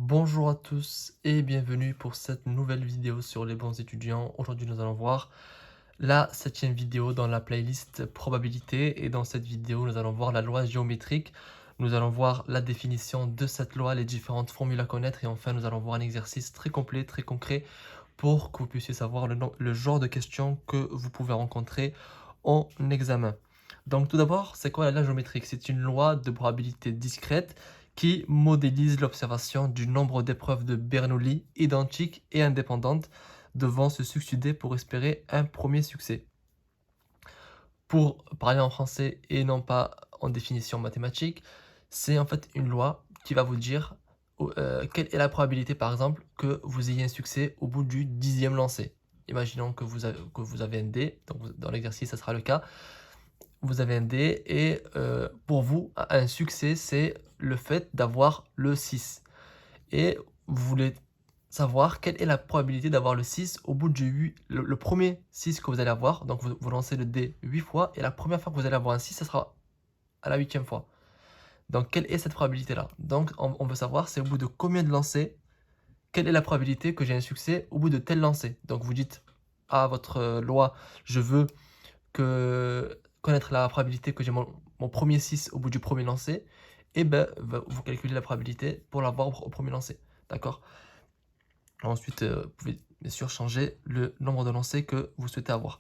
Bonjour à tous et bienvenue pour cette nouvelle vidéo sur les bons étudiants. Aujourd'hui, nous allons voir la septième vidéo dans la playlist probabilité et dans cette vidéo, nous allons voir la loi géométrique. Nous allons voir la définition de cette loi, les différentes formules à connaître et enfin, nous allons voir un exercice très complet, très concret pour que vous puissiez savoir le genre de questions que vous pouvez rencontrer en examen. Donc tout d'abord, c'est quoi la loi géométrique? C'est une loi de probabilité discrète qui modélise l'observation du nombre d'épreuves de Bernoulli identiques et indépendantes devant se succéder pour espérer un premier succès. Pour parler en français et non pas en définition mathématique, c'est en fait une loi qui va vous dire quelle est la probabilité, par exemple, que vous ayez un succès au bout du 10e lancer. Imaginons que vous avez un dé, donc dans l'exercice, ça sera le cas. Vous avez un dé et pour vous, un succès, c'est le fait d'avoir le 6. Et vous voulez savoir quelle est la probabilité d'avoir le 6 au bout du 8, le premier 6 que vous allez avoir. Donc vous lancez le dé 8 fois et la première fois que vous allez avoir un 6, ça sera à la 8e fois. Donc quelle est cette probabilité-là? Donc on veut savoir c'est au bout de combien de lancers, quelle est la probabilité que j'ai un succès au bout de tel lancer. Donc vous dites à votre loi, je veux connaître la probabilité que j'ai mon premier 6 au bout du premier lancer, et ben vous calculez la probabilité pour l'avoir au premier lancer. D'accord? Ensuite, vous pouvez bien sûr changer le nombre de lancers que vous souhaitez avoir.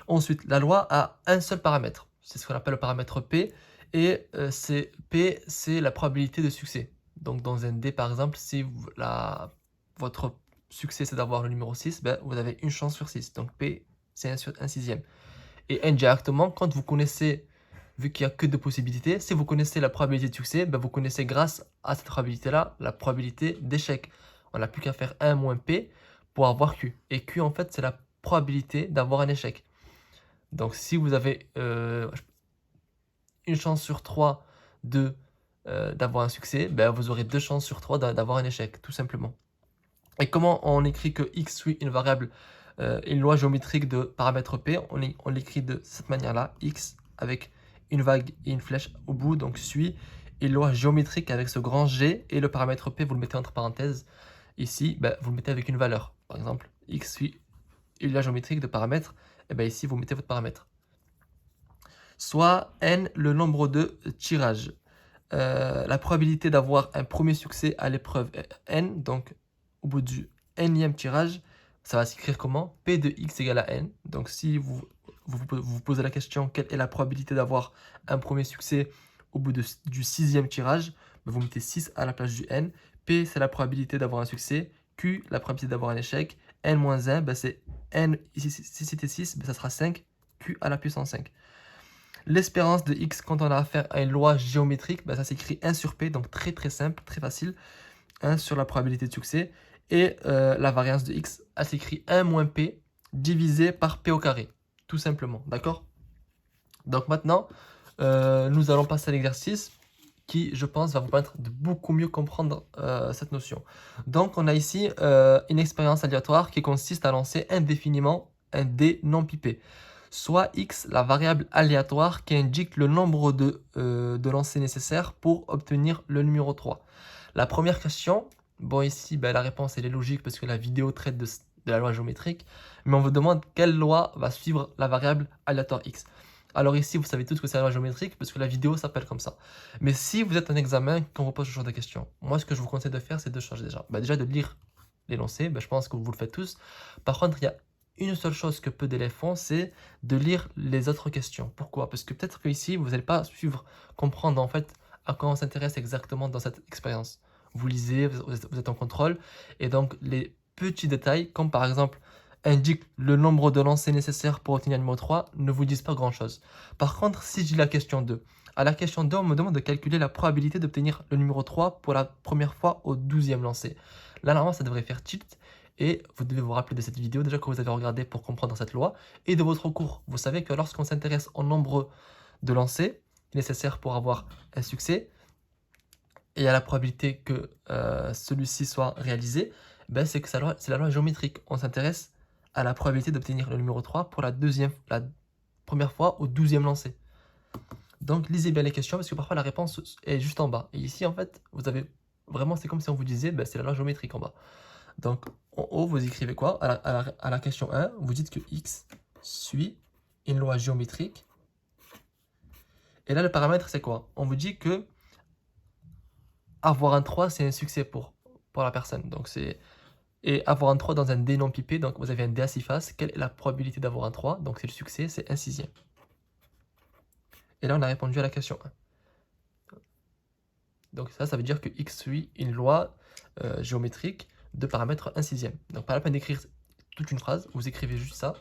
Ensuite, la loi a un seul paramètre. C'est ce qu'on appelle le paramètre P. Et P, c'est la probabilité de succès. Donc dans un dé, par exemple, si votre succès c'est d'avoir le numéro 6, ben, vous avez une chance sur 6. Donc P, c'est 1 sur 1 sixième. Et indirectement, quand vous connaissez, vu qu'il n'y a que deux possibilités, si vous connaissez la probabilité de succès, ben vous connaissez grâce à cette probabilité-là la probabilité d'échec. On n'a plus qu'à faire 1 moins P pour avoir Q. Et Q, en fait, c'est la probabilité d'avoir un échec. Donc, si vous avez une chance sur 3 d'avoir un succès, ben, vous aurez 2 chances sur 3 d'avoir un échec, tout simplement. Et comment on écrit que x suit une variable, une loi géométrique de paramètre P? On l'écrit de cette manière-là, x avec une vague et une flèche au bout, donc suit une loi géométrique avec ce grand G et le paramètre P, vous le mettez entre parenthèses. Ici, ben, vous le mettez avec une valeur. Par exemple, x suit une loi géométrique de paramètres, et ben ici, vous mettez votre paramètre. Soit n le nombre de tirages. La probabilité d'avoir un premier succès à l'épreuve n, donc au bout du nème tirage, ça va s'écrire comment? P de x égale à n. Donc si vous posez la question quelle est la probabilité d'avoir un premier succès au bout du sixième tirage, ben vous mettez 6 à la place du n. P, c'est la probabilité d'avoir un succès. Q, la probabilité d'avoir un échec. N moins 1, ben c'est n, ici si c'était 6, ben ça sera 5. Q à la puissance 5. L'espérance de x quand on a affaire à une loi géométrique, ben ça s'écrit 1 sur p, donc très très simple, très facile. 1 sur la probabilité de succès. Et la variance de x, elle s'écrit 1 moins p divisé par p au carré, tout simplement, d'accord? Donc maintenant, nous allons passer à l'exercice qui, je pense, va vous permettre de beaucoup mieux comprendre cette notion. Donc on a ici une expérience aléatoire qui consiste à lancer indéfiniment un dé non pipé. Soit x, la variable aléatoire qui indique le nombre de lancers nécessaires pour obtenir le numéro 3. La première question, bon ici ben, la réponse elle est logique parce que la vidéo traite de la loi géométrique, mais on vous demande quelle loi va suivre la variable aléatoire x. Alors ici, vous savez tous que c'est la loi géométrique parce que la vidéo s'appelle comme ça. Mais si vous êtes en examen, quand on vous pose ce genre de questions, moi ce que je vous conseille de faire, c'est deux choses déjà. Bah, déjà de lire l'énoncé, je pense que vous le faites tous. Par contre, il y a une seule chose que peu d'élèves font, c'est de lire les autres questions. Pourquoi? Parce que peut-être qu'ici, vous n'allez pas suivre, comprendre en fait à quoi on s'intéresse exactement dans cette expérience. Vous lisez, vous êtes en contrôle, et donc les petits détails, comme par exemple indique le nombre de lancers nécessaires pour obtenir le numéro 3, ne vous disent pas grand-chose. Par contre, si je dis la question 2, à la question 2, on me demande de calculer la probabilité d'obtenir le numéro 3 pour la première fois au 12e lancer. Là, normalement, ça devrait faire tilt. Et vous devez vous rappeler de cette vidéo déjà que vous avez regardé pour comprendre cette loi et de votre cours. Vous savez que lorsqu'on s'intéresse au nombre de lancers nécessaires pour avoir un succès et à la probabilité que celui-ci soit réalisé, ben c'est la loi géométrique. On s'intéresse à la probabilité d'obtenir le numéro 3 pour la première fois au 12e lancer. Donc lisez bien les questions parce que parfois la réponse est juste en bas. Et ici en fait, vous avez vraiment, c'est comme si on vous disait, ben, c'est la loi géométrique en bas. Donc, en haut, vous écrivez quoi? À la question 1, vous dites que x suit une loi géométrique. Et là, le paramètre, c'est quoi? On vous dit que avoir un 3, c'est un succès pour la personne. Donc, et avoir un 3 dans un D non pipé, donc vous avez un D à 6 faces. Quelle est la probabilité d'avoir un 3? Donc, c'est le succès, c'est 1/6. Et là, on a répondu à la question 1. Donc, ça veut dire que x suit une loi géométrique de paramètre 1/6. Donc, pas la peine d'écrire toute une phrase, vous écrivez juste ça.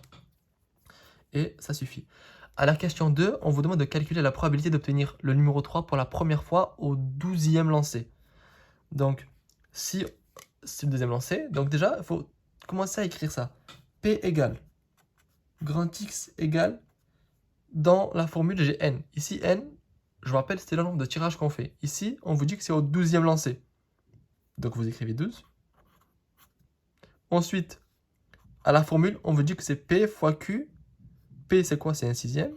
Et ça suffit. À la question 2, on vous demande de calculer la probabilité d'obtenir le numéro 3 pour la première fois au 12e lancer. Donc, si c'est le 2e lancer, donc déjà, il faut commencer à écrire ça. P égale grand X égale, dans la formule, j'ai N. Ici, N, je vous rappelle, c'était le nombre de tirages qu'on fait. Ici, on vous dit que c'est au 12e lancer. Donc, vous écrivez 12. Ensuite, à la formule, on vous dit que c'est P fois Q. P, c'est quoi? C'est 1/6.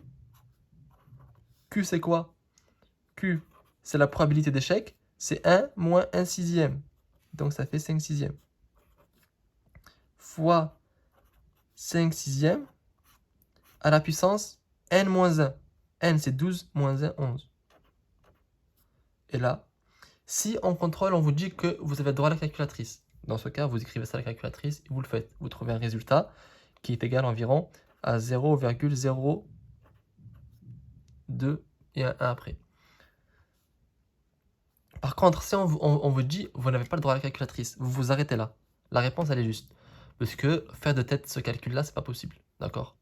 Q, c'est quoi? Q, c'est la probabilité d'échec. C'est 1 moins 1/6. Donc, ça fait 5/6. Fois 5/6 à la puissance n moins 1. N, c'est 12 moins 1, 11. Et là, si en contrôle, on vous dit que vous avez droit à la calculatrice. Dans ce cas, vous écrivez ça à la calculatrice et vous le faites. Vous trouvez un résultat qui est égal environ à 0,02 et un 1 après. Par contre, si on vous dit vous n'avez pas le droit à la calculatrice, vous vous arrêtez là. La réponse, elle est juste. Parce que faire de tête ce calcul-là, c'est pas possible. D'accord?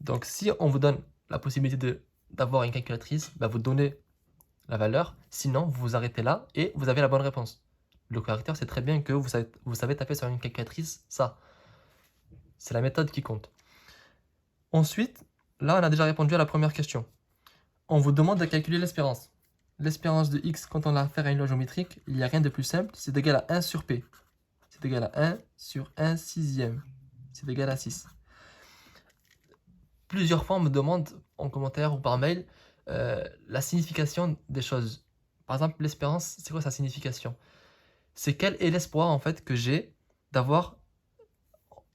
Donc, si on vous donne la possibilité d'avoir une calculatrice, bah, vous donnez la valeur. Sinon, vous vous arrêtez là et vous avez la bonne réponse. Le correcteur sait très bien que vous savez taper sur une calculatrice, ça. C'est la méthode qui compte. Ensuite, là, on a déjà répondu à la première question. On vous demande de calculer l'espérance. L'espérance de x, quand on a affaire à une loi géométrique, il n'y a rien de plus simple, c'est égal à 1 sur p. C'est égal à 1 sur 1/6. C'est égal à 6. Plusieurs fois, on me demande en commentaire ou par mail la signification des choses. Par exemple, l'espérance, c'est quoi sa signification? C'est quel est l'espoir en fait que j'ai d'avoir...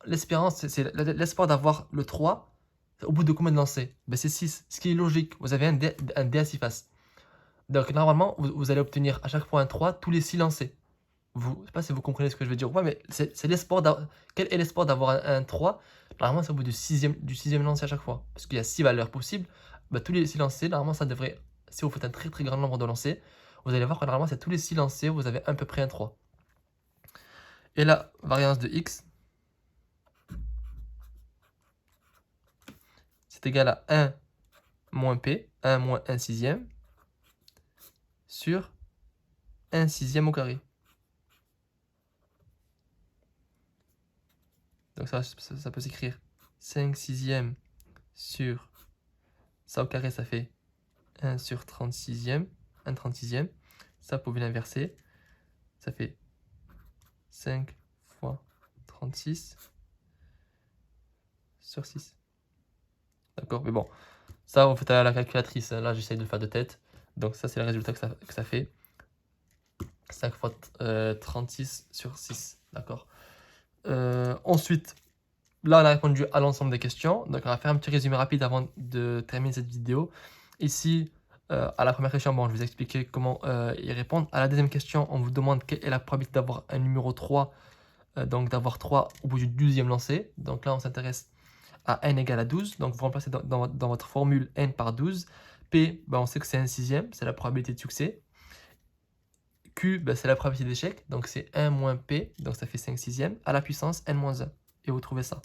L'espérance, c'est l'espoir d'avoir le 3 au bout de combien de lancers? Ben, c'est 6, ce qui est logique. Vous avez un dé à 6 faces. Donc normalement, vous allez obtenir à chaque fois un 3 tous les 6 lancers. Je ne sais pas si vous comprenez ce que je veux dire. Ouais, mais c'est l'espoir d'avoir... Quel est l'espoir d'avoir un 3? Normalement, c'est au bout du 6e lancer à chaque fois. Parce qu'il y a 6 valeurs possibles. Bah, tous les 6 lancers, normalement, ça devrait... Si vous faites un très très grand nombre de lancers, vous allez voir que normalement, c'est tous les 6 lancers, vous avez à peu près un 3. Et la variance de x, c'est égal à 1 moins p, 1 moins 1/6, sur 1/6 au carré. Donc ça peut s'écrire 5/6 sur ça au carré, ça fait 1 sur 36e, 1 36e. Ça, vous pouvez l'inverser. Ça fait 5 fois 36 sur 6. D'accord, mais bon, ça, vous faites à la calculatrice. Là, j'essaye de le faire de tête. Donc ça, c'est le résultat que ça fait. 5 fois 36 sur 6. D'accord. Ensuite, là, on a répondu à l'ensemble des questions. Donc, on va faire un petit résumé rapide avant de terminer cette vidéo. Ici, à la première question, bon, je vous ai expliqué comment y répondre. À la deuxième question, on vous demande quelle est la probabilité d'avoir un numéro 3, donc d'avoir 3 au bout du 12e lancer. Donc là, on s'intéresse à n égale à 12. Donc, vous remplacez dans votre formule n par 12. P, ben, on sait que c'est 1/6, c'est la probabilité de succès. Q, ben, c'est la probabilité d'échec, donc c'est 1 moins P, donc ça fait 5/6, à la puissance n moins 1. Et vous trouvez ça.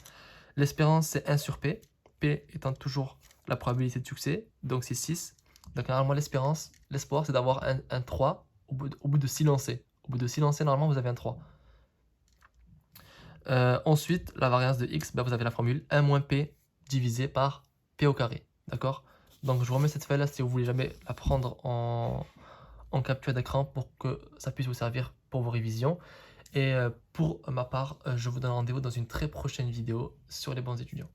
L'espérance, c'est 1 sur P, P étant toujours la probabilité de succès, donc c'est 6. Donc normalement, l'espoir, c'est d'avoir un 3 au bout de 6 lancers. Au bout de 6 lancers, normalement, vous avez un 3. Ensuite, la variance de x, ben, vous avez la formule 1 moins P divisé par P au carré. D'accord? Donc je vous remets cette feuille-là si vous voulez jamais la prendre en capture d'écran pour que ça puisse vous servir pour vos révisions. Et pour ma part, je vous donne rendez-vous dans une très prochaine vidéo sur les bons étudiants.